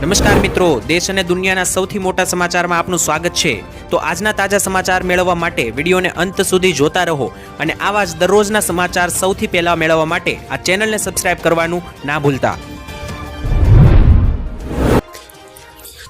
નમસ્કાર મિત્રો, દેશ અને દુનિયાના સૌથી મોટા સમાચારમાં આપનું સ્વાગત છે। તો આજના તાજા સમાચાર મેળવવા માટે વિડીયોને અંત સુધી જોતા રહો અને આવા જ દરરોજના સમાચાર સૌથી પહેલા મેળવવા માટે આ ચેનલને સબસ્ક્રાઇબ કરવાનું ના ભૂલતા।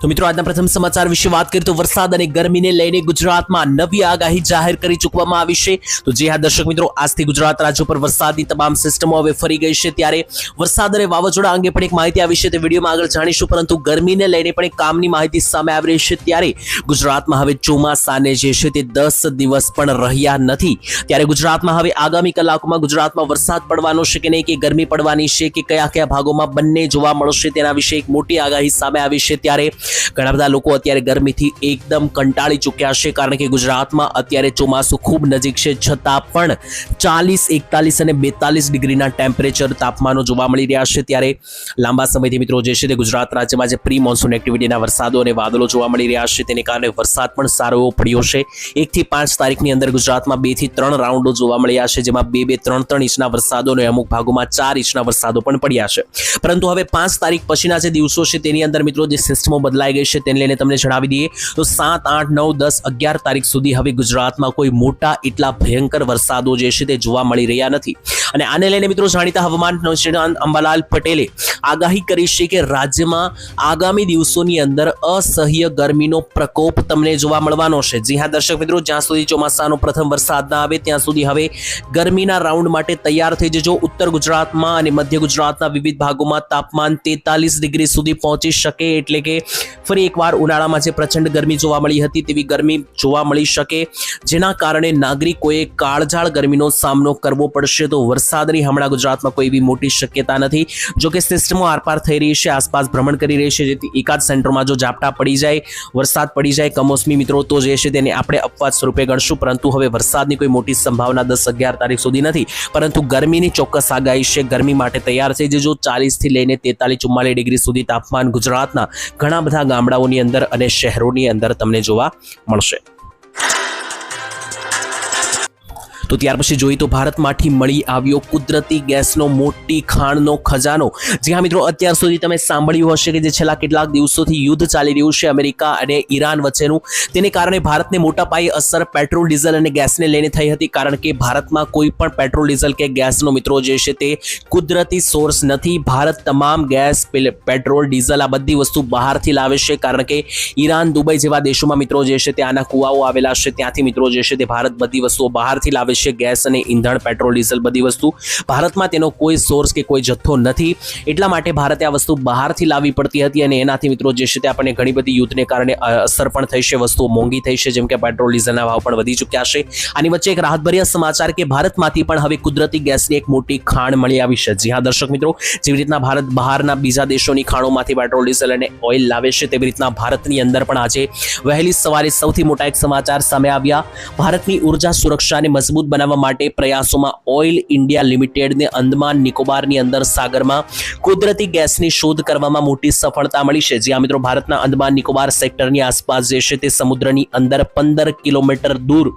તો મિત્રો આજના પ્રથમ સમાચાર વિશે વાત કરીએ તો વરસાદ અને ગરમીને લઈને ગુજરાતમાં નવી આગાહી જાહેર કરી ચૂકવામાં આવી છે। તો જે હા દર્શક મિત્રો, આજથી ગુજરાત રાજ્ય પર વરસાદની તમામ સિસ્ટમો હવે ફરી ગઈ છે, ત્યારે વરસાદ અને વાવાઝોડા અંગે પણ એક માહિતી આવી છે, તે વિડીયોમાં આગળ જાણીશું। પરંતુ ગરમીને લઈને પણ એક કામની માહિતી સામે આવી રહી છે, ત્યારે ગુજરાતમાં હવે ચોમાસાને જે છે તે 10 દિવસ પણ રહ્યા નથી, ત્યારે ગુજરાતમાં હવે આગામી કલાકોમાં ગુજરાતમાં વરસાદ પડવાનો છે કે નહીં, કે ગરમી પડવાની છે, કે કયા કયા ભાગોમાં બંને જોવા મળશે, તેના વિશે એક મોટી આગાહી સામે આવી છે। ત્યારે ઘણા બધા લોકો અત્યારે ગરમીથી એકદમ કંટાળી ચૂક્યા છે, કારણ કે ગુજરાતમાં અત્યારે ચોમાસું ખૂબ નજીક છે, છતાં પણ 40, 41 અને 42 ડિગ્રીના ટેમ્પરેચર તાપમાનો જોવા મળી રહ્યા છે। ત્યારે લાંબા સમયથી મિત્રો જે છે તે ગુજરાત રાજ્યમાં જે પ્રી મોન્સૂન એક્ટિવિટીના વરસાદો અને વાદળો જોવા મળી રહ્યા છે, તેને કારણે વરસાદ પણ સારો એવો પડ્યો છે। 1 થી 5 તારીખની અંદર ગુજરાતમાં 2 થી 3 રાઉન્ડો જોવા મળ્યા છે, જેમાં 2, 3 ઇંચના વરસાદો અને અમુક ભાગોમાં 4 ઇંચના વરસાદો પણ પડ્યા છે। પરંતુ હવે 5 તારીખ પછીના જે દિવસો છે તેની અંદર મિત્રો જે સિસ્ટમો બદલાઈ ગઈ છે તેને લઈને તમને જણાવી દઈએ તો 7, 8, 9, 10, 11 તારીખ સુધી હવે ગુજરાતમાં કોઈ મોટા એટલા ભયંકર વરસાદો જે છે તે જોવા મળી રહ્યા નથી। અને આને લઈને મિત્રો જાણીતા હવામાન નિષ્ણાત અંબાલાલ પટેલે આગાહી કરી છે કે રાજ્યમાં આગામી દિવસોની અંદર અસહ્ય ગરમીનો પ્રકોપ તમને જોવા મળવાનો છે। જી હા દર્શક મિત્રો, જ્યાં સુધી ચોમાસાનો પ્રથમ વરસાદ ના આવે ત્યાં સુધી હવે ગરમીના રાઉન્ડ માટે તૈયાર થઈ જજો। ઉત્તર ગુજરાતમાં અને મધ્ય ગુજરાતના વિવિધ ભાગોમાં તાપમાન 43 ડિગ્રી સુધી પહોંચી શકે, એટલે કે ફરી એકવાર ઉનાળામાં જે પ્રચંડ ગરમી જોવા મળી હતી તેવી ગરમી જોવા મળી શકે, જેના કારણે નાગરિકોએ કાળઝાળ ગરમીનો સામનો કરવો પડશે। તો વરસાદની હમણાં ગુજરાતમાં કોઈ એવી મોટી શક્યતા નથી, જો કે સિસ્ટમો આરપાર થઈ રહી છે, આસપાસ ભ્રમણ કરી રહી છે, જેથી એકાદ સેન્ટરમાં જો ઝાપટા પડી જાય, વરસાદ પડી જાય કમોસમી મિત્રો, તો જે છે તેને આપણે અપવાદ સ્વરૂપે ગણશું। પરંતુ હવે વરસાદની કોઈ મોટી સંભાવના 10, 11 તારીખ સુધી નથી, પરંતુ ગરમીની ચોક્કસ આગાહી છે। ગરમી માટે તૈયાર થઈ જજો। 40 થી લઈને 43, 44 ડિગ્રી સુધી તાપમાન ગુજરાતના ઘણા બધા ગામડાઓની અંદર અને શહેરોની અંદર તમને જોવા મળશે। તો ત્યાર પછી જોઈએ તો ભારતમાંથી મળી આવ્યો કુદરતી ગેસનો મોટી ખાણનો ખજાનો। જી હા મિત્રો, અત્યાર સુધી તમે સાંભળ્યું હશે કે જે છેલ્લા કેટલાક દિવસોથી યુદ્ધ ચાલી રહ્યું છે અમેરિકા અને ઈરાન વચ્ચેનું, તેને કારણે ભારતને મોટા પાયે અસર પેટ્રોલ, ડીઝલ અને ગેસને લઈને થઈ હતી, કારણ કે ભારતમાં કોઈ પણ પેટ્રોલ, ડીઝલ કે ગેસનો મિત્રો જે છે તે કુદરતી સોર્સ નથી। ભારત તમામ ગેસ, પેટ્રોલ, ડીઝલ આ બધી વસ્તુ બહારથી લાવે છે, કારણ કે ઈરાન, દુબઈ જેવા દેશોમાં મિત્રો જે છે તે આના કુવાઓ આવેલા છે, ત્યાંથી મિત્રો જે છે તે ભારત બધી વસ્તુઓ બહારથી લાવે છે, ગેસ અને ઈંધણ, પેટ્રોલ, ડીઝલ બધી વસ્તુ। ભારતમાં તેનો કોઈ સોર્સ કે કોઈ જથ્થો નથી, એટલા માટે ભારતે આ વસ્તુ બહારથી લાવવી પડતી હતી, અને એનાથી મિત્રો જે છે તે આપણને ઘણી બધી યુદ્ધને કારણે અસર પણ થઈ છે, વસ્તુઓ મોંઘી થઈ છે, જેમ કે પેટ્રોલ, ડીઝલના ભાવ પણ વધી ચૂક્યા છે। આની વચ્ચે એક રાહતભર્યા સમાચાર કે ભારતમાંથી પણ હવે કુદરતી ગેસની એક મોટી ખાણ મળી આવી છે। જી હા દર્શક મિત્રો, જેવી રીતના ભારત બહારના બીજા દેશોની ખાણોમાંથી પેટ્રોલ, ડીઝલ અને ઓઇલ લાવે છે, તેવી રીતના ભારતની અંદર પણ આજે વહેલી સવારે સૌથી મોટા એક સમાચાર સામે આવ્યા। ભારતની ઉર્જા સુરક્ષાને મજબૂત બનાવવા માટે પ્રયાસોમાં ઓઇલ ઇન્ડિયા લિમિટેડને અંદમાન નિકોબારની અંદર સાગરમાં કુદરતી ગેસની શોધ કરવામાં મોટી સફળતા મળી છે। જ્યાં મિત્રો ભારતના અંદમાન નિકોબાર સેક્ટરની આસપાસ જે છે તે સમુદ્રની અંદર 15 કિલોમીટર દૂર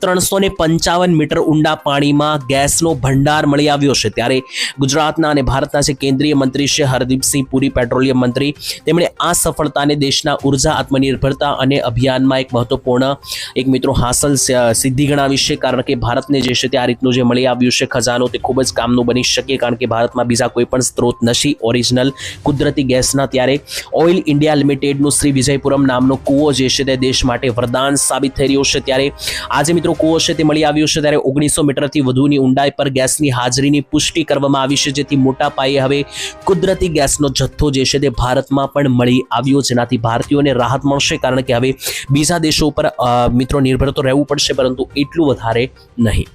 355 મીટર ઊંડા પાણીમાં ગેસનો ભંડાર મળી આવ્યો છે। ત્યારે ગુજરાતના અને ભારતના જે કેન્દ્રીય મંત્રી છે હરદીપસિંહ પુરી, પેટ્રોલિયમ મંત્રી, તેમણે આ સફળતાને દેશના ઉર્જા આત્મનિર્ભરતા અને અભિયાનમાં એક મહત્વપૂર્ણ એક મિત્રો હાંસલ સિદ્ધિ ગણાવી છે, કારણ કે ભારતને જે છે તે આ રીતનું જે મળી આવ્યું છે ખજાનો તે ખૂબ જ કામનું બની શકે, કારણ કે ભારતમાં બીજા કોઈ પણ સ્ત્રોત નથી ઓરિજિનલ કુદરતી ગેસના। ત્યારે ઓઇલ ઇન્ડિયા લિમિટેડનું શ્રી વિજયપુરમ નામનો કૂવો જે છે તે દેશ માટે વરદાન સાબિત થઈ રહ્યો છે। ત્યારે આજે મિત્રો કૂવો છે તે મળી આવ્યો છે, ત્યારે 1900 મીટરથી વધુની ઊંડાઈ પર ગેસની હાજરીની પુષ્ટિ કરવામાં આવી છે, જેથી મોટા પાયે હવે કુદરતી ગેસનો જથ્થો જે છે તે ભારતમાં પણ મળી આવ્યો, જેનાથી ભારતીયોને રાહત મળશે, કારણ કે હવે બીજા દેશો ઉપર મિત્રો નિર્ભર તો રહેવું પડશે, પરંતુ એટલું વધારે નહીં।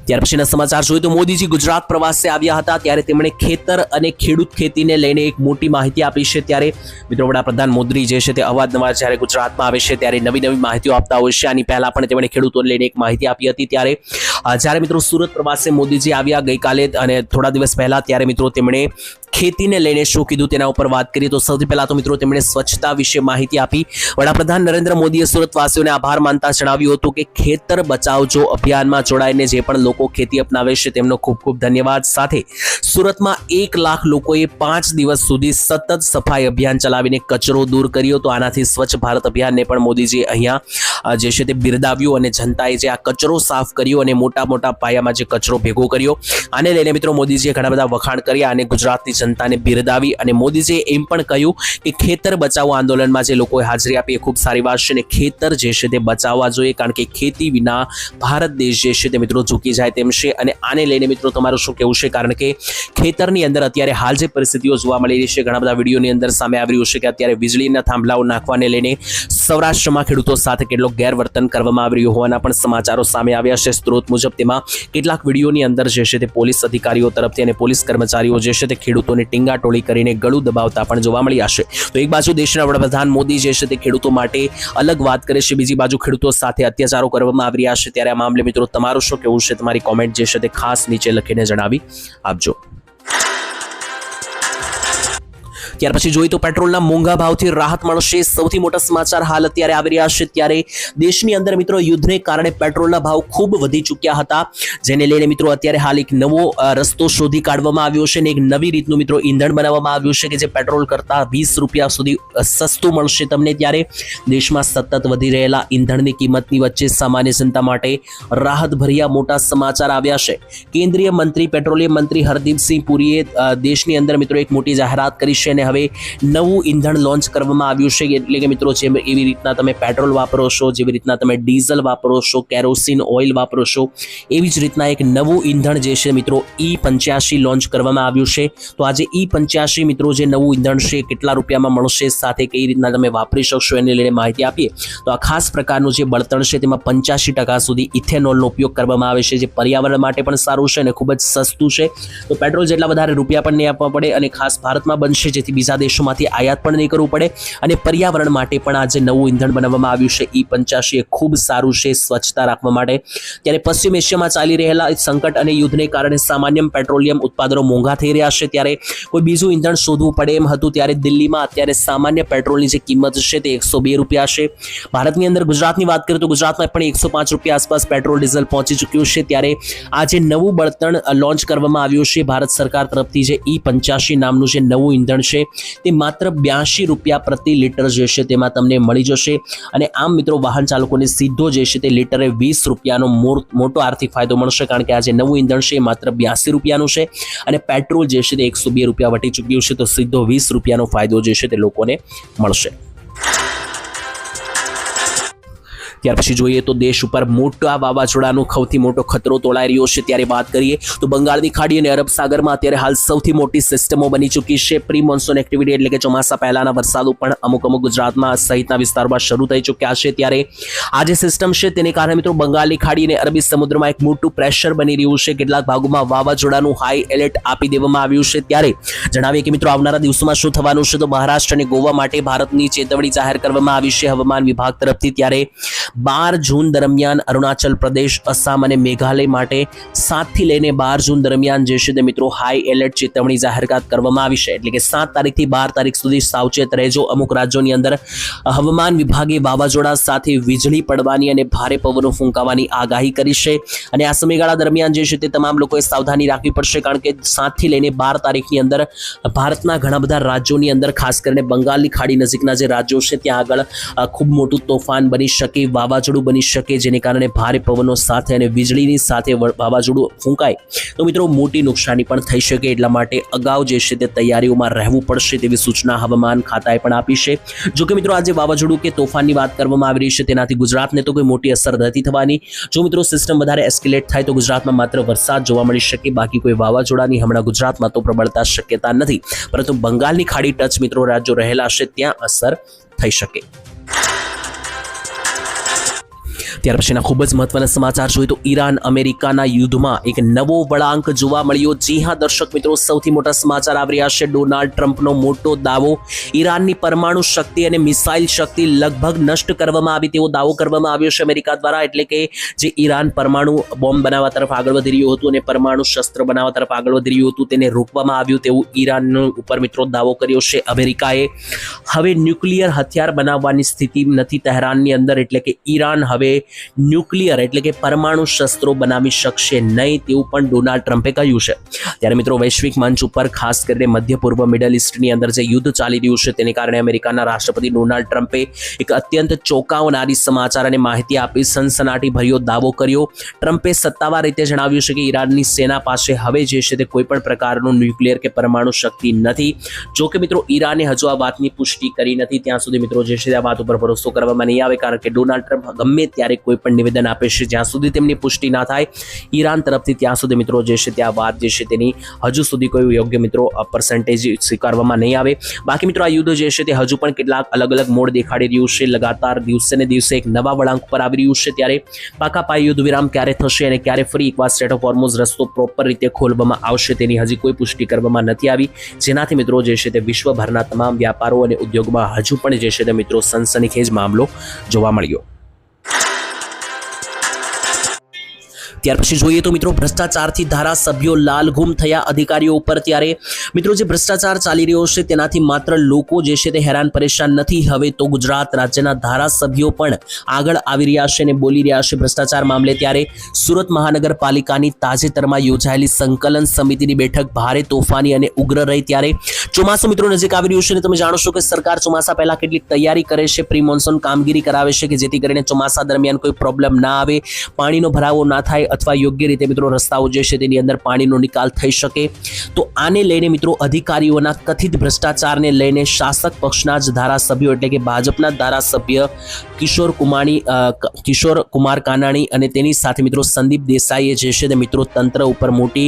ત્યાર પછીના સમાચાર જોઈએ તો મોદીજી ગુજરાત પ્રવાસે આવ્યા હતા, ત્યારે તેમણે ખેતર અને ખેડૂત ખેતીને લઈને એક મોટી માહિતી આપી છે। ત્યારે મિત્રો વડાપ્રધાન મોદી જે છે તે અવારનવાર જ્યારે ગુજરાતમાં આવે છે ત્યારે નવી નવી માહિતીઓ આપતા હોય છે। આની પહેલા પણ તેમણે ખેડૂતોને લઈને એક માહિતી આપી હતી। ત્યારે જ્યારે મિત્રો સુરત પ્રવાસે મોદીજી આવ્યા ગઈકાલે અને થોડા દિવસ પહેલા, ત્યારે મિત્રો તેમણે ખેતીને લઈને શું કીધું તેના ઉપર વાત કરીએ તો સૌથી પહેલા તો મિત્રો તેમણે સ્વચ્છતા વિશે માહિતી આપી. વડાપ્રધાન નરેન્દ્ર મોદીએ સુરતવાસીઓને આભાર માનતા જણાવ્યું હતું કે ખેતર બચાવજો અભિયાનમાં જોડાઈને જે પણ લોકો ખેતી અપનાવે છે તેમનો ખૂબ ખૂબ ધન્યવાદ. સાથે સુરતમાં 1 લાખ લોકોએ 5 દિવસ સુધી સતત સફાઈ અભિયાન ચલાવીને કચરો દૂર કર્યો. તો આનાથી સ્વચ્છ ભારત અભિયાનને પણ મોદીજી અહીંયા જે છે તે બિરદાવ્યું અને જનતાએ જે આ કચરો સાફ કર્યો અને મોટા મોટા પાયામાં જે કચરો ભેગો કર્યો, આને લઈને મિત્રો મોદીજીએ ઘણા બધા વખાણ કર્યા અને ગુજરાતની જનતાને બિરદાવી. અને મોદીજીએ એમ પણ કહ્યું કે ખેતર બચાવો આંદોલનમાં જે લોકોએ હાજરી આપી એ ખૂબ સારી વાત છે અને ખેતર જે છે તે બચાવવા જોઈએ, કારણ કે ખેતી વિના ભારત દેશ જે છે તે મિત્રો ઝૂકી જાય તેમ છે. અને આને લઈને મિત્રો તમારું શું કહેવું છે? કારણ કે ખેતરની અંદર અત્યારે હાલ જે પરિસ્થિતિઓ જોવા મળી રહી છે, ઘણા બધા વિડીયોની અંદર સામે આવી રહ્યું છે કે અત્યારે વીજળીના થાંભલાઓ નાખવાને લઈને સૌરાષ્ટ્રમાં ખેડૂતો સાથે કેટલો ગેરવર્તન કરવામાં આવી રહ્યું હોવાના પણ સમાચારો સામે આવ્યા છે. સ્ત્રોત મુજબ તેમાં કેટલાક વિડીયોની અંદર જે છે તે પોલીસ અધિકારીઓ તરફથી અને પોલીસ કર્મચારીઓ જે છે તે ખેડૂતોને ટીંગાટોળી કરીને ગળું દબાવતા પણ જોવા મળ્યા છે. તો એક બાજુ દેશના વડાપ્રધાન મોદી જે છે તે ખેડૂતો માટે અલગ વાત કરે છે, બીજી બાજુ ખેડૂતો સાથે અત્યાચારો કરવામાં આવી રહ્યા છે. ત્યારે આ મામલે મિત્રો તમારું શું કહેવું છે? તમારી કોમેન્ટ જે છે તે ખાસ નીચે લખીને જણાવી આપજો. ત્યાર પછી જોઈએ તો પેટ્રોલના મોંઘા ભાવથી રાહત મળશે. સૌથી મોટા સમાચાર હાલ અત્યારે આવી રહ્યા છે. ત્યારે દેશની અંદર મિત્રો યુદ્ધને કારણે પેટ્રોલના ભાવ ખૂબ વધી ચૂક્યા હતા, જેને લઈને મિત્રો અત્યારે હાલ એક નવો રસ્તો શોધી કાઢવામાં આવ્યો છે અને એક નવી રીતનું મિત્રો ઈંધણ બનાવવામાં આવ્યું છે કે જે પેટ્રોલ કરતાં 20 રૂપિયા સુધી સસ્તું મળશે તમને. ત્યારે દેશમાં સતત વધી રહેલા ઈંધણની કિંમતની વચ્ચે સામાન્ય જનતા માટે રાહતભર્યા મોટા સમાચાર આવ્યા છે. કેન્દ્રીય મંત્રી પેટ્રોલિયમ મંત્રી હરદીપસિંહ પુરીએ દેશની અંદર મિત્રો એક મોટી જાહેરાત કરી છે અને હવે નવું ઈંધણ લોન્ચ કરવામાં આવ્યું છે. એટલે કે મિત્રો જેમ એવી રીતના તમે પેટ્રોલ વાપરો છો, જેવી રીતના તમે ડીઝલ વાપરો છો, કેરોસીન ઓઇલ વાપરો છો, એવી જ રીતના એક નવું ઈંધણ જે છે મિત્રો E85 લોન્ચ કરવામાં આવ્યું છે. તો આજે E85 મિત્રો જે નવું ઈંધણ છે કેટલા રૂપિયામાં મળશે, સાથે કઈ રીતના તમે વાપરી શકશો એને લઈને માહિતી આપીએ તો આ ખાસ પ્રકારનું જે બળતણ છે તેમાં 85% સુધી ઇથેનોલનો ઉપયોગ કરવામાં આવે છે, જે પર્યાવરણ માટે પણ સારું છે અને ખૂબ જ સસ્તું છે. તો પેટ્રોલ જેટલા વધારે રૂપિયા પણ નહીં આપવા પડે અને ખાસ ભારતમાં બનશે, જેથી બીજા દેશોમાંથી આયાત પણ નહીં કરવું પડે અને પર્યાવરણ માટે પણ આ જે નવું ઈંધણ બનાવવામાં આવ્યું છે E85 એ ખૂબ સારું છે સ્વચ્છતા રાખવા માટે. ત્યારે પશ્ચિમ એશિયામાં ચાલી રહેલા સંકટ અને યુદ્ધને કારણે સામાન્ય પેટ્રોલિયમ ઉત્પાદનો મોંઘા થઈ રહ્યા છે. ત્યારે કોઈ બીજું ઈંધણ શોધવું પડે એમ હતું. ત્યારે દિલ્હીમાં અત્યારે સામાન્ય પેટ્રોલની જે કિંમત છે તે 102 રૂપિયા છે. ભારતની અંદર ગુજરાતની વાત કરીએ તો ગુજરાતમાં પણ 105 રૂપિયા આસપાસ પેટ્રોલ ડીઝલ પહોંચી ચૂક્યું છે. ત્યારે આ જે નવું બળતણ લોન્ચ કરવામાં આવ્યું છે ભારત સરકાર તરફથી, જે E85 નામનું જે નવું ઈંધણ છે તે માત્ર 82 રૂપિયા પ્રતિ લીટર જે છે તેમાં તમને મળી જશે. અને આમ મિત્રો વાહન ચાલકોને સીધો જે છે તે લીટરે 20 રૂપિયાનો મોટો આર્થિક ફાયદો મળશે, કારણ કે આ જે નવું ઈંધણ છે એ માત્ર 82 રૂપિયાનું છે અને પેટ્રોલ જે છે તે 102 રૂપિયા વટી ચૂક્યું છે. તો સીધો 20 રૂપિયાનો ફાયદો જે છે તે લોકોને મળશે. ત્યાર પછી જોઈએ તો દેશ ઉપર મોટા વાવાઝોડાનો સૌથી મોટો ખતરો તોળાઈ રહ્યો છે. ત્યારે વાત કરીએ તો બંગાળની ખાડી અને અરબ સાગરમાં અત્યારે હાલ સૌથી મોટી સિસ્ટમો બની ચૂકી છે. પ્રી મોન્સૂન એક્ટિવિટી એટલે કે ચોમાસા પહેલાના વરસાદો પણ અમુક ગુજરાતમાં સહિતના વિસ્તારોમાં શરૂ થઈ ચૂક્યા છે. ત્યારે આ જે સિસ્ટમ છે તેને કારણે મિત્રો બંગાળની ખાડી અને અરબી સમુદ્રમાં એક મોટું પ્રેશર બની રહ્યું છે. કેટલાક ભાગોમાં વાવાઝોડાનું હાઈ એલર્ટ આપી દેવામાં આવ્યું છે. ત્યારે જણાવીએ કે મિત્રો આવનારા દિવસોમાં શું થવાનું છે તો મહારાષ્ટ્ર અને ગોવા માટે ભારતની ચેતવણી જાહેર કરવામાં આવી છે હવામાન વિભાગ તરફથી. ત્યારે 12 જૂન દરમિયાન અરુણાચલ પ્રદેશ, અસામ અને મેઘાલય માટે 7 થી લઈને 12 જૂન દરમિયાન જે છે તે મિત્રો હાઈ એલર્ટ ચેતવણી જાહેરાત કરવામાં આવી છે. એટલે કે 7 તારીખથી 12 તારીખ સુધી સાવચેત રહેજો. અમુક રાજ્યોની અંદર હવામાન વિભાગે વાવાઝોડા સાથે વીજળી પડવાની અને ભારે પવનો ફૂંકાવાની આગાહી કરી છે. અને આ સમયગાળા દરમિયાન જે છે તે તમામ લોકોએ સાવધાની રાખવી પડશે, કારણ કે 7 થી લઈને 12 તારીખની અંદર ભારતના ઘણા બધા રાજ્યોની અંદર ખાસ કરીને બંગાળની ખાડી નજીકના જે રાજ્યો છે ત્યાં આગળ ખૂબ મોટું તોફાન બની શકે, વાવાઝોડું બની શકે, જેને કારણે ભારે પવનો સાથે અને વીજળીની સાથે વાવાઝોડું ફૂંકાય તો મિત્રો મોટી નુકસાની પણ થઈ શકે. એટલા માટે અગાઉ જે છે તે તૈયારીઓમાં રહેવું પડશે તેવી સૂચના હવામાન ખાતાએ પણ આપી છે. જોકે મિત્રો આજે વાવાઝોડું કે તોફાનની વાત કરવામાં આવી રહી છે, તેનાથી ગુજરાતને તો કોઈ મોટી અસર નથી થવાની. જો મિત્રો સિસ્ટમ વધારે એસ્કેલેટ થાય તો ગુજરાતમાં માત્ર વરસાદ જોવા મળી શકે, બાકી કોઈ વાવાઝોડાની હમણાં ગુજરાતમાં તો પ્રબળતા શક્યતા નથી. પરંતુ બંગાળની ખાડી ટચ મિત્રો રાજ્યો રહેલા છે ત્યાં અસર થઈ શકે. ત્યાર પછીના ખૂબ જ મહત્વના સમાચાર જોઈએ તો ઈરાન અમેરિકાના યુદ્ધમાં એક નવો વળાંક જોવા મળ્યો. જી હા દર્શક મિત્રો, સૌથી મોટા સમાચાર આવી રહ્યા છે. ડોનાલ્ડ ટ્રમ્પનો મોટો દાવો, ઈરાનની પરમાણુ શક્તિ અને મિસાઇલ શક્તિ લગભગ નષ્ટ કરવામાં આવી તેવો દાવો કરવામાં આવ્યો છે અમેરિકા દ્વારા. એટલે કે જે ઈરાન પરમાણુ બોમ્બ બનાવવા તરફ આગળ વધી રહ્યું હતું અને પરમાણુ શસ્ત્ર બનાવવા તરફ આગળ વધી રહ્યું હતું તેને રોકવામાં આવ્યું તેવું ઈરાન ઉપર મિત્રો દાવો કર્યો છે અમેરિકાએ. હવે ન્યુક્લિયર હથિયાર બનાવવાની સ્થિતિ નથી તહેરાનની અંદર, એટલે કે ઈરાન હવે ન્યુક્લિયર એટલે કે પરમાણુ શસ્ત્રો બનાવી શકશે નહીં તેવું પણ ડોનાલ્ડ ટ્રમ્પે કહ્યું છે. ત્યારે મિત્રો વૈશ્વિક મંચ ઉપર ખાસ કરીને મધ્ય પૂર્વ મિડલ ઈસ્ટની અંદર જે યુદ્ધ ચાલી રહ્યું છે તેને કારણે અમેરિકાના રાષ્ટ્રપતિ ડોનાલ્ડ ટ્રમ્પે એક અત્યંત ચોંકાવનારી સમાચાર અને માહિતી આપી સનસનાટી ભર્યો દાવો કર્યો. ટ્રમ્પે સત્તાવાર રીતે જણાવ્યું છે કે ઈરાનની સેના પાસે હવે જે છે તે કોઈ પણ પ્રકારનું ન્યુક્લિયર કે પરમાણુ શક્તિ નથી. જો કે મિત્રો ઈરાને હજુ આ વાતની પુષ્ટિ કરી નથી. ત્યાં સુધી મિત્રો જે છે આ વાત ઉપર ભરોસો કરવામાં નહીં આવે, કારણ કે ડોનાલ્ડ ટ્રમ્પ ગમે ત્યારે કોઈ પણ નિવેદન આપે છે જ્યાં સુધી તેમની પુષ્ટિ ના થાય ઈરાન તરફથી ત્યાં સુધી મિત્રો જે છે ત્યાં વાત જે છે તેની હજુ સુધી કોઈ યોગ્ય મિત્રો પર્સન્ટેજ સ્વીકારવામાં નહીં આવે. બાકી મિત્રો આ યુદ્ધ જે છે તે હજુ પણ કેટલાક અલગ અલગ મોડ દેખાડી રહ્યું છે. લગાતાર દિવસે ને દિવસે એક નવા વળાંક પર આવી રહ્યું છે. ત્યારે પાકા પાયે યુદ્ધ વિરામ ક્યારે થશે અને ક્યારે ફરી એકવાર સ્ટેટ ઓફ હોર્મુઝ રસ્તો પ્રોપર રીતે ખોલવામાં આવશે તેની હજી કોઈ પુષ્ટિ કરવામાં નથી આવી, જેનાથી મિત્રો જે છે તે વિશ્વભરના તમામ વ્યાપારો અને ઉદ્યોગમાં હજુ પણ જે છે તે મિત્રો સનસનીખેજ મામલો જોવા મળ્યો. ત્યાર પછી જોઈએ તો મિત્રો ભ્રષ્ટાચારથી ધારાસભ્યો લાલઘૂમ થયા અધિકારીઓ ઉપર. ત્યારે મિત્રો જે ભ્રષ્ટાચાર ચાલી રહ્યો છે તેનાથી માત્ર લોકો જે છે તે હેરાન પરેશાન નથી, હવે તો ગુજરાત રાજ્યના ધારાસભ્યો પણ આગળ આવી રહ્યા છે અને બોલી રહ્યા છે ભ્રષ્ટાચાર મામલે. ત્યારે સુરત મહાનગરપાલિકાની તાજેતરમાં યોજાયેલી સંકલન સમિતિની બેઠક ભારે તોફાની અને ઉગ્ર રહી. ત્યારે ચોમાસું મિત્રો નજીક આવી રહ્યું છે અને તમે જાણો છો કે સરકાર ચોમાસા પહેલા કેટલીક તૈયારી કરે છે, પ્રી મોન્સૂન કામગીરી કરાવે છે કે જેથી કરીને ચોમાસા દરમિયાન કોઈ પ્રોબ્લેમ ના આવે, પાણીનો ભરાવો ના થાય અથવા યોગ્ય રીતે મિત્રો રસ્તાઓ જે છે તેની અંદર પાણીનો નિકાલ થઈ શકે. તો આને લઈને મિત્રો અધિકારીઓના કથિત ભ્રષ્ટાચારને લઈને શાસક પક્ષના જ ધારાસભ્યો એટલે કે ભાજપના ધારાસભ્ય કિશોર કુમાર કાનાણી અને તેની સાથે મિત્રો સંદીપ દેસાઈએ જે છે તે મિત્રો તંત્ર ઉપર મોટી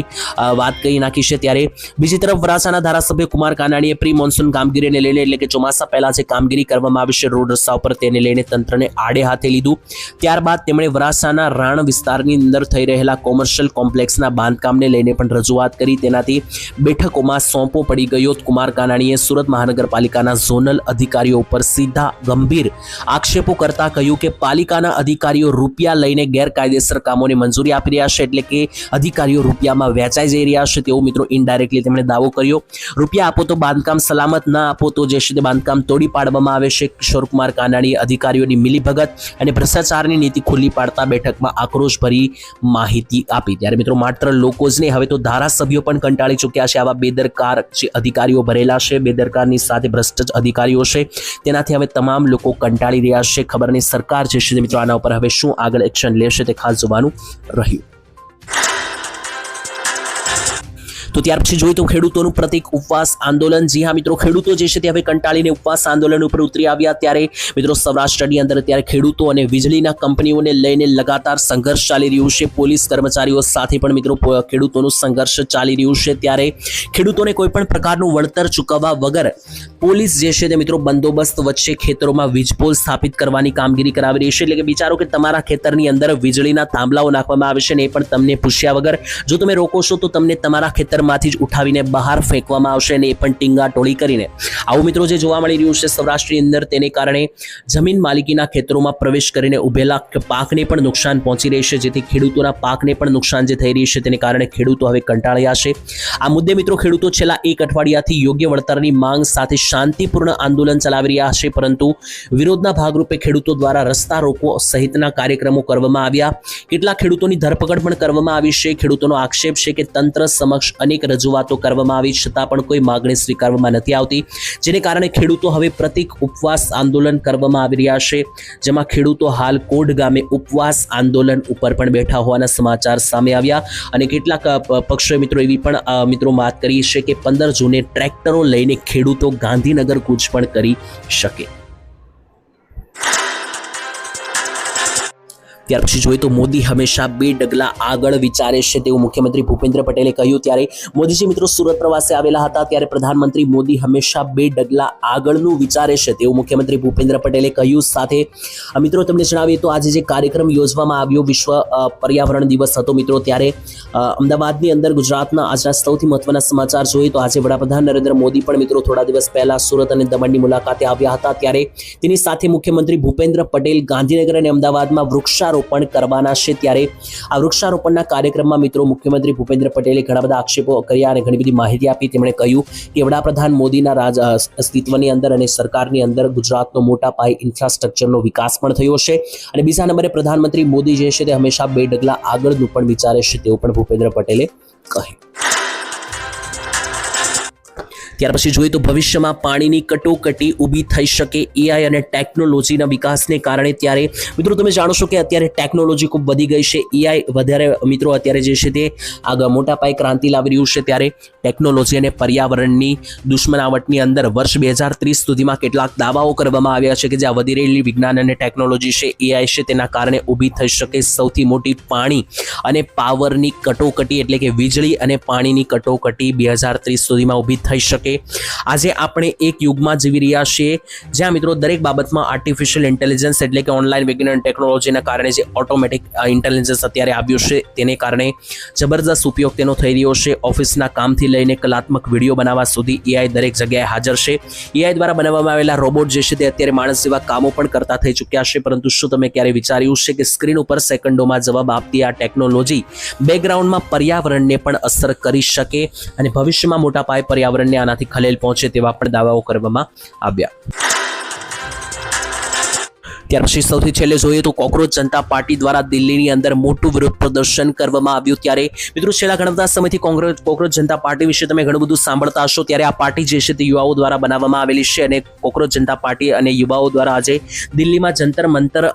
વાત કહી નાખી છે. ત્યારે બીજી તરફ વરાછાના ધારાસભ્ય કુમાર કાનાણીએ પ્રી મોન્સૂન કામગીરીને લઈને એટલે કે ચોમાસા પહેલા જે કામગીરી કરવામાં આવી છે રોડ રસ્તા ઉપર તેને લઈને તંત્રને આડે હાથે લીધું. ત્યારબાદ તેમણે વરાછાના રાણ વિસ્તારની અંદર થઈ રહેલા કોમર્શિયલ કોમ્પ્લેક્સના બાંધકામને લઈને પણ રજૂઆત કરી. તેનાથી બેઠકોમાં સોંપો પડી ગયો. કુમાર કાનાણીએ સુરત મહાનગરપાલિકાના ઝોનલ અધિકારીઓ ઉપર સીધા ગંભીર આક્ષેપો કરતા કહ્યું કે પાલિકાના અધિકારીઓ રૂપિયા લઈને ગેરકાયદેસર કામોને મંજૂરી આપી રહ્યા છે, એટલે કે અધિકારીઓ રૂપિયામાં વેચાઈ જઈ રહ્યા છે તેવો મિત્રો ઇનડાયરેક્ટલી તેમણે દાવો કર્યો. રૂપિયા આપો તો બાંધકામ સલામત, ના આપો તો જે છે તે બાંધકામ તોડી પાડવામાં આવે છે. કિશોર કુમાર કાનાણીએ અધિકારીઓની મિલીભગત અને ભ્રષ્ટાચારની નીતિ ખુલ્લી પાડતા બેઠકમાં આક્રોશભરી માહિતી આપી. ત્યારે મિત્રો માત્ર લોકો જ નહીં, હવે તો ધારાસભ્યો પણ કંટાળી ચૂક્યા છે આવા બેદરકાર જે અધિકારીઓ ભરેલા છે, બેદરકારની સાથે ભ્રષ્ટ અધિકારીઓ છે તેનાથી હવે તમામ લોકો કંટાળી રહ્યા છે. ખબર નહીં સરકાર જે છે મિત્રો આના ઉપર હવે શું આગળ એક્શન લેશે તે ખાસ જોવાનું રહ્યું. તો ત્યાર પછી જોઈએ તો ખેડૂતોનું પ્રતિક ઉપવાસ આંદોલન. જી હા મિત્રો, ખેડૂતો જે છે તે હવે કંટાળીને ઉપવાસ આંદોલન ઉપર ઉતરી આવ્યા. ત્યારે મિત્રો સૌરાષ્ટ્રની અંદર અત્યારે ખેડૂતો અને વીજળીના કંપનીઓને લઈને લગાતાર સંઘર્ષ ચાલી રહ્યું છે. પોલીસ કર્મચારીઓ સાથે પણ મિત્રો ખેડૂતોનું સંઘર્ષ ચાલી રહ્યું છે. ત્યારે ખેડૂતોને કોઈ પણ પ્રકારનું વળતર ચૂકવવા વગર પોલીસ જે છે તે મિત્રો બંદોબસ્ત વચ્ચે ખેતરોમાં વીજપોલ સ્થાપિત કરવાની કામગીરી કરાવી રહી છે. એટલે કે વિચારો કે તમારા ખેતરની અંદર વીજળીના થાંભલાઓ નાખવામાં આવે છે ને એ પણ તમને પૂછ્યા વગર જો તમે રોકો છો તો તમને તમારા ખેતરમાંથી જ ઉઠાવીને બહાર ફેંકવામાં આવશે અને એ પણ ટીંગા ટોળી કરીને. આવું મિત્રો જે જોવા મળી રહ્યું છે સૌરાષ્ટ્રની અંદર, તેને કારણે જમીન માલિકીના ખેતરોમાં પ્રવેશ કરીને ઉભેલા પાકને પણ નુકસાન પહોંચી રહી છે, જેથી ખેડૂતોના પાકને પણ નુકસાન જે થઈ રહી છે તેને કારણે ખેડૂતો હવે કંટાળ્યા છે. આ મુદ્દે મિત્રો ખેડૂતો છેલ્લા એક અઠવાડિયાથી યોગ્ય વળતરની માંગ સાથે શાંતિપૂર્ણ આંદોલન ચલાવી રહ્યા છે, પરંતુ વિરોધના ભાગરૂપે ખેડૂતો દ્વારા રસ્તા રોકો સહિતના કાર્યક્રમો કરવામાં આવ્યા. કેટલાક ખેડૂતોની ધરપકડ પણ કરવામાં આવી છે. ખેડૂતોનો આક્ષેપ છે કે તંત્ર સમક્ષ અનેક રજૂઆતો કરવામાં આવી છતાં પણ કોઈ માગણી સ્વીકારવામાં નથી આવતી, જેને કારણે ખેડૂતો હવે પ્રતિક ઉપવાસ આંદોલન કરવામાં આવી રહ્યા છે, જેમાં ખેડૂતો હાલ કોડ ગામે ઉપવાસ આંદોલન ઉપર પણ બેઠા હોવાના સમાચાર સામે આવ્યા. અને કેટલાક પક્ષોએ મિત્રો એવી પણ મિત્રો વાત કરી છે કે 15 જૂને ટ્રેક્ટરો લઈને ખેડૂતો ગાંધીનગર કૂચ પણ કરી શકે. ત્યાર પછી જોઈએ તો મોદી હંમેશા 2 ડગલા આગળ વિચારે છે તેવું મુખ્યમંત્રી ભૂપેન્દ્ર પટેલે કહ્યું. ત્યારે મોદીજી મિત્રો સુરત પ્રવાસે આવેલા હતા ત્યારે પ્રધાનમંત્રી મોદી હંમેશા 2 ડગલા આગળનું વિચારે છે તેવું મુખ્યમંત્રી ભૂપેન્દ્ર પટેલે કહ્યું. સાથે મિત્રો તમને જણાવીએ તો આજે જે કાર્યક્રમ યોજવામાં આવ્યો વિશ્વ પર્યાવરણ દિવસ હતો મિત્રો, ત્યારે અમદાવાદની અંદર ગુજરાતના આજના સૌથી મહત્વના સમાચાર જોઈએ તો આજે વડાપ્રધાન નરેન્દ્ર મોદી પણ મિત્રો થોડા દિવસ પહેલા સુરત અને દમણની મુલાકાતે આવ્યા હતા. ત્યારે તેની સાથે મુખ્યમંત્રી ભૂપેન્દ્ર પટેલ ગાંધીનગર અને અમદાવાદમાં વૃક્ષારોપણ કરવાના છે. ત્યારે આ વૃક્ષારોપણના કાર્યક્રમમાં મિત્રો મુખ્યમંત્રી ભૂપેન્દ્ર પટેલે ઘણા બધા આક્ષેપો કર્યા અને ઘણી બધી માહિતી આપી. તેમણે કહ્યું કે વડાપ્રધાન મોદીના અસ્તિત્વની અંદર અને સરકારની અંદર ગુજરાતનો મોટા પાયે ઇન્ફ્રાસ્ટ્રક્ચરનો વિકાસ પણ થયો છે અને બીજા નંબરે પ્રધાનમંત્રી મોદી જે છે તે હંમેશા 2 ડગલા આગળનું પણ વિચારે છે તેવું પણ ભૂપેન્દ્ર પટેલે કહ્યું. ત્યાર પછી જોઈએ તો ભવિષ્યમાં પાણીની કટોકટી ઊભી થઈ શકે એઆઈ અને ટેકનોલોજીના વિકાસને કારણે. ત્યારે મિત્રો તમે જાણો છો કે અત્યારે ટેકનોલોજી ખૂબ વધી ગઈ છે. એઆઈ વધારે મિત્રો અત્યારે જે છે તે આગળ મોટા પાયે ક્રાંતિ લાવી રહ્યું છે. ત્યારે ટેકનોલોજી અને પર્યાવરણની દુશ્મનાવટની અંદર વર્ષ 2030 સુધીમાં કેટલાક દાવાઓ કરવામાં આવ્યા છે કે જે આ વધી રહેલી વિજ્ઞાન અને ટેકનોલોજી છે, એઆઈ છે, તેના કારણે ઊભી થઈ શકે સૌથી મોટી પાણી અને પાવરની કટોકટી, એટલે કે વીજળી અને પાણીની કટોકટી 2030 સુધીમાં ઊભી થઈ શકે. આજે આપણે એક યુગમાં જીવી રહ્યા છીએ જ્યાં મિત્રો દરેક બાબતમાં આર્ટિફિશિયલ ઇન્ટેલિજન્સ એટલે કે ઓનલાઈન વિજ્ઞાન ટેકનોલોજીના કારણે જે ઓટોમેટિક ઇન્ટેલિજન્સ અત્યારે આવ્યું છે તેને કારણે જબરદસ્ત ઉપયોગ તેનો થઈ રહ્યો છે. ઓફિસના કામથી લઈને કલાત્મક વિડીયો બનાવવા સુધી એઆઈ દરેક જગ્યાએ હાજર છે. એઆઈ દ્વારા બનાવવામાં આવેલા રોબોટ જે છે તે અત્યારે માણસ જેવા કામો પણ કરતા થઈ ચૂક્યા છે. પરંતુ શું તમે ક્યારે વિચાર્યું છે કે સ્ક્રીન ઉપર સેકન્ડોમાં જવાબ આપતી આ ટેકનોલોજી બેકગ્રાઉન્ડમાં પર્યાવરણને પણ અસર કરી શકે અને ભવિષ્યમાં મોટા પાયે પર્યાવરણને આનાથી ખલેલ પહોંચે તેવા પણ દાવાઓ કરવામાં આવ્યા. ત્યાર પછી સૌથી છેલ્લે જોઈએ તો કોકરોચ જનતા પાર્ટી દ્વારા દિલ્હીની અંદર મોટું વિરોધ પ્રદર્શન કરવામાં આવ્યું. ત્યારે મિત્રો છેલ્લા ઘણા બધા સમયથી કોકરોચ જનતા પાર્ટી વિશે તમે ઘણું બધું સાંભળતા હશો. ત્યારે આ પાર્ટી જે છે તે યુવાઓ દ્વારા બનાવવામાં આવેલી છે અને કોકરોચ જનતા પાર્ટી અને યુવાઓ દ્વારા આજે દિલ્હીમાં જંતર મંતર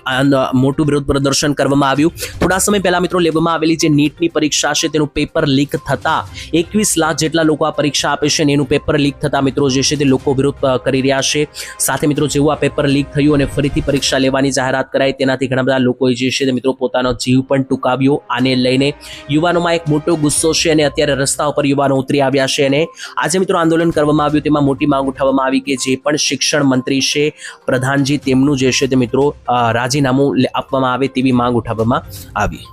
મોટું વિરોધ પ્રદર્શન કરવામાં આવ્યું. થોડા સમય પહેલા મિત્રો લેવામાં આવેલી જે નીટની પરીક્ષા છે તેનું પેપર લીક થતા 21 લાખ જેટલા લોકો આ પરીક્ષા આપે છે અને એનું પેપર લીક થતા મિત્રો જે છે તે લોકો વિરોધ કરી રહ્યા છે. સાથે મિત્રો જેવું આ પેપર લીક થયું અને ફરીથી પરીક્ષા લેવાની જાહેરાત કરાઈ તેનાથી ઘણા બધા લોકોએ જે છે મિત્રો પોતાનો જીવ પણ ટૂંકાવ્યો. આને લઈને યુવાનોમાં એક મોટો ગુસ્સો છે અને અત્યારે રસ્તા ઉપર યુવાનો ઉતરી આવ્યા છે અને આજે મિત્રો આંદોલન કરવામાં આવ્યું. તેમાં મોટી માંગ ઉઠાવવામાં આવી કે જે પણ શિક્ષણ મંત્રી છે પ્રધાનજી તેમનું જે છે તે મિત્રો રાજીનામું આપવામાં આવે તેવી માંગ ઉઠાવવામાં આવી.